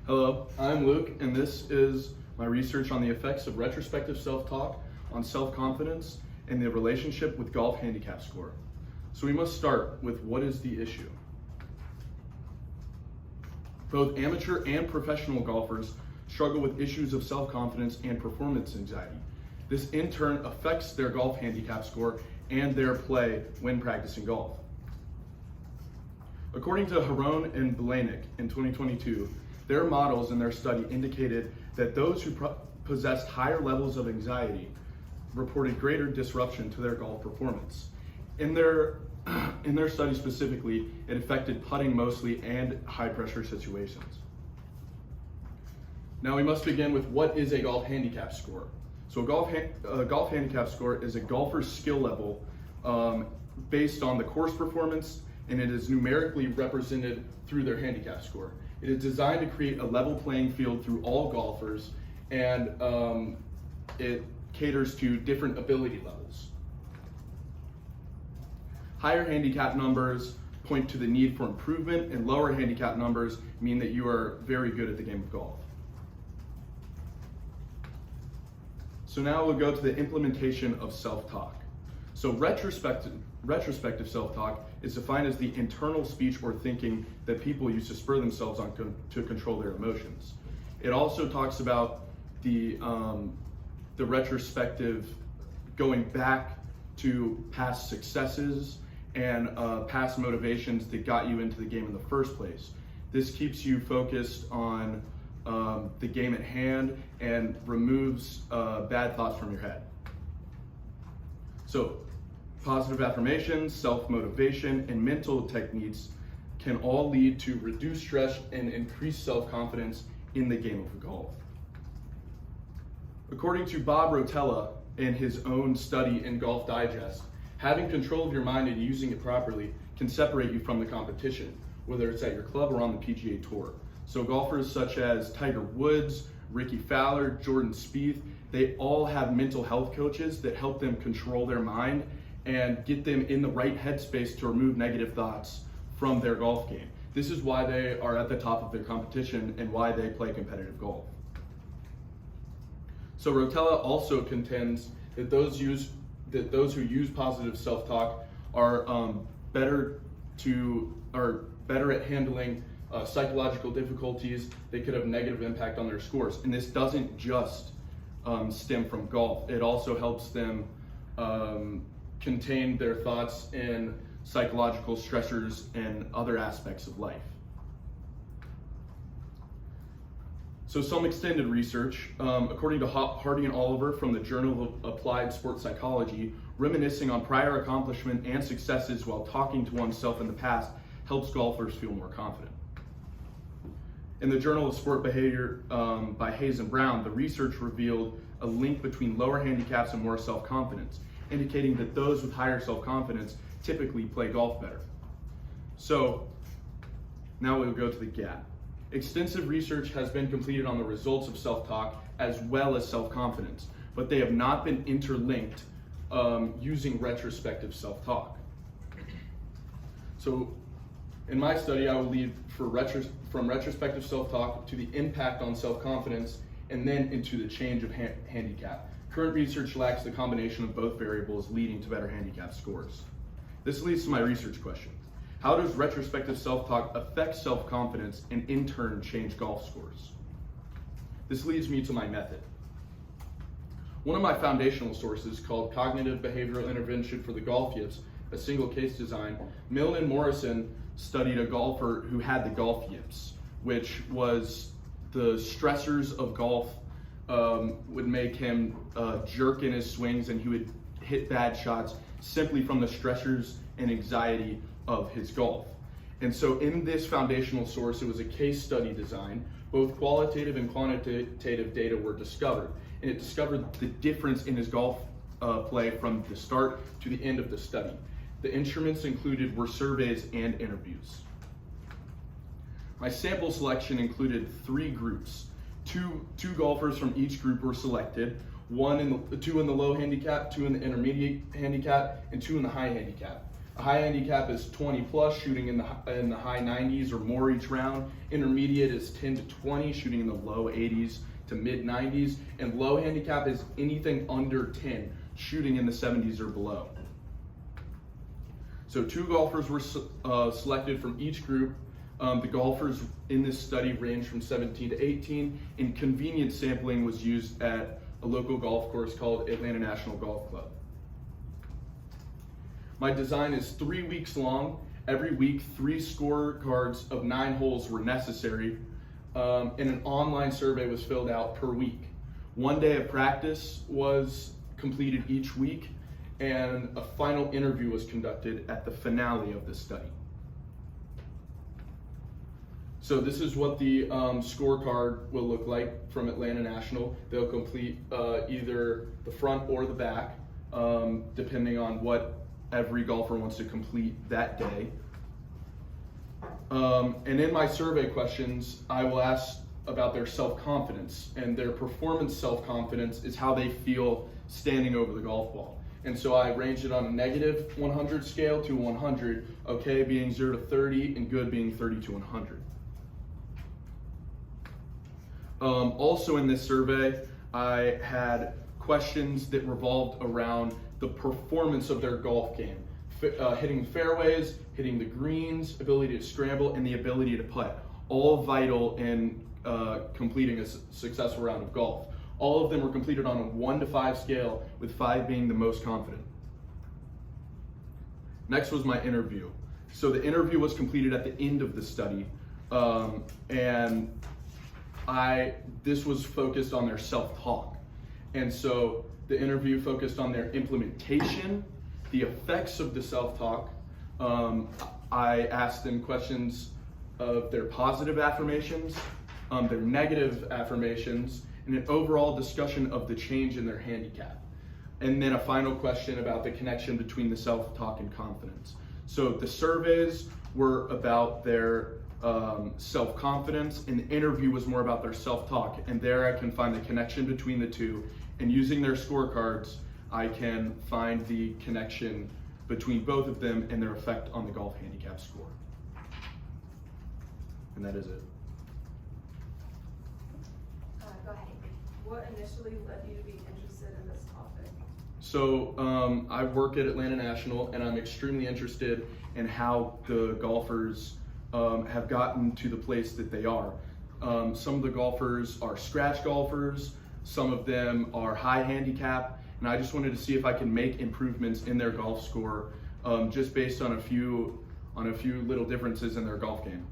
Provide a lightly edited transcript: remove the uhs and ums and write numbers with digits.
Hello, I'm Luke, and this is my research on the effects of retrospective self-talk on self-confidence and the relationship with golf handicap score. So we must start with what is the issue. Both amateur and professional golfers struggle with issues of self-confidence and performance anxiety. This in turn affects their golf handicap score and their play when practicing golf. According to Haron and Belanik in 2022, their models in their study indicated that those who possessed higher levels of anxiety reported greater disruption to their golf performance. In their study specifically, it affected putting mostly and high pressure situations. Now we must begin with what is a golf handicap score. So a golf handicap score is a golfer's skill level based on the course performance, and it is numerically represented through their handicap score. It is designed to create a level playing field through all golfers, and it caters to different ability levels. Higher handicap numbers point to the need for improvement, and lower handicap numbers mean that you are very good at the game of golf. So now we'll go to the implementation of self-talk. So retrospective self-talk is defined as the internal speech or thinking that people use to spur themselves on to control their emotions. It also talks about the retrospective going back to past successes and past motivations that got you into the game in the first place. This keeps you focused on the game at hand and removes bad thoughts from your head. So positive affirmations, self-motivation, and mental techniques can all lead to reduced stress and increased self-confidence in the game of golf. According to Bob Rotella in his own study in Golf Digest, having control of your mind and using it properly can separate you from the competition, whether it's at your club or on the PGA Tour. So golfers such as Tiger Woods, Ricky Fowler, Jordan Spieth, they all have mental health coaches that help them control their mind and get them in the right headspace to remove negative thoughts from their golf game. This is why they are at the top of their competition and why they play competitive golf. So Rotella also contends that those who use positive self-talk are better at handling psychological difficulties that could have a negative impact on their scores. And this doesn't just stem from golf. It also helps them contain their thoughts in psychological stressors and other aspects of life. So some extended research, according to Hardy and Oliver from the Journal of Applied Sports Psychology, reminiscing on prior accomplishment and successes while talking to oneself in the past helps golfers feel more confident. In the Journal of Sport Behavior by Hayes and Brown, the research revealed a link between lower handicaps and more self-confidence, indicating that those with higher self-confidence typically play golf better. So now we'll go to the gap. Extensive research has been completed on the results of self-talk as well as self-confidence, but they have not been interlinked using retrospective self-talk. So in my study, I will lead from retrospective self-talk to the impact on self-confidence and then into the change of handicap. Current research lacks the combination of both variables, leading to better handicap scores. This leads to my research question. How does retrospective self-talk affect self-confidence and in turn change golf scores? This leads me to my method. One of my foundational sources, called Cognitive Behavioral Intervention for the Golf Yips, a single case design, Milne and Morrison studied a golfer who had the golf yips, which was the stressors of golf would make him jerk in his swings, and he would hit bad shots simply from the stressors and anxiety of his golf. And so in this foundational source, it was a case study design. Both qualitative and quantitative data were discovered, and it discovered the difference in his golf play from the start to the end of the study. The instruments included were surveys and interviews. My sample selection included 3 groups. Two golfers from each group were selected, 2 in the low handicap, 2 in the intermediate handicap, and 2 in the high handicap. A high handicap is 20 plus, shooting in the high 90s or more each round. Intermediate is 10 to 20, shooting in the low 80s to mid 90s. And low handicap is anything under 10, shooting in the 70s or below. So 2 golfers were selected from each group. The golfers in this study ranged from 17 to 18, and convenience sampling was used at a local golf course called Atlanta National Golf Club. My design is 3 weeks long. Every week, 3 scorecards of 9 holes were necessary, and an online survey was filled out per week. 1 day of practice was completed each week, and a final interview was conducted at the finale of the study. So this is what the scorecard will look like from Atlanta National. They'll complete either the front or the back, depending on what every golfer wants to complete that day. And in my survey questions, I will ask about their self-confidence, and their performance self-confidence is how they feel standing over the golf ball. And so I ranged it on a negative 100 scale to 100, okay being 0 to 30 and good being 30 to 100. Also in this survey, I had questions that revolved around the performance of their golf game. Hitting the fairways, hitting the greens, ability to scramble, and the ability to putt. All vital in completing a successful round of golf. All of them were completed on a 1 to 5 scale, with 5 being the most confident. Next was my interview. So the interview was completed at the end of the study, and this was focused on their self-talk. And so the interview focused on their implementation, the effects of the self-talk. I asked them questions of their positive affirmations, their negative affirmations, and an overall discussion of the change in their handicap. And then a final question about the connection between the self-talk and confidence. So the surveys were about their self-confidence, and the interview was more about their self-talk. And there I can find the connection between the two, and using their scorecards, I can find the connection between both of them and their effect on the golf handicap score. And that is it. Go ahead. What initially led you to be interested in this topic? So I work at Atlanta National, and I'm extremely interested in how the golfers have gotten to the place that they are. Some of the golfers are scratch golfers, some of them are high handicap, and I just wanted to see if I can make improvements in their golf score just based on a few little differences in their golf game.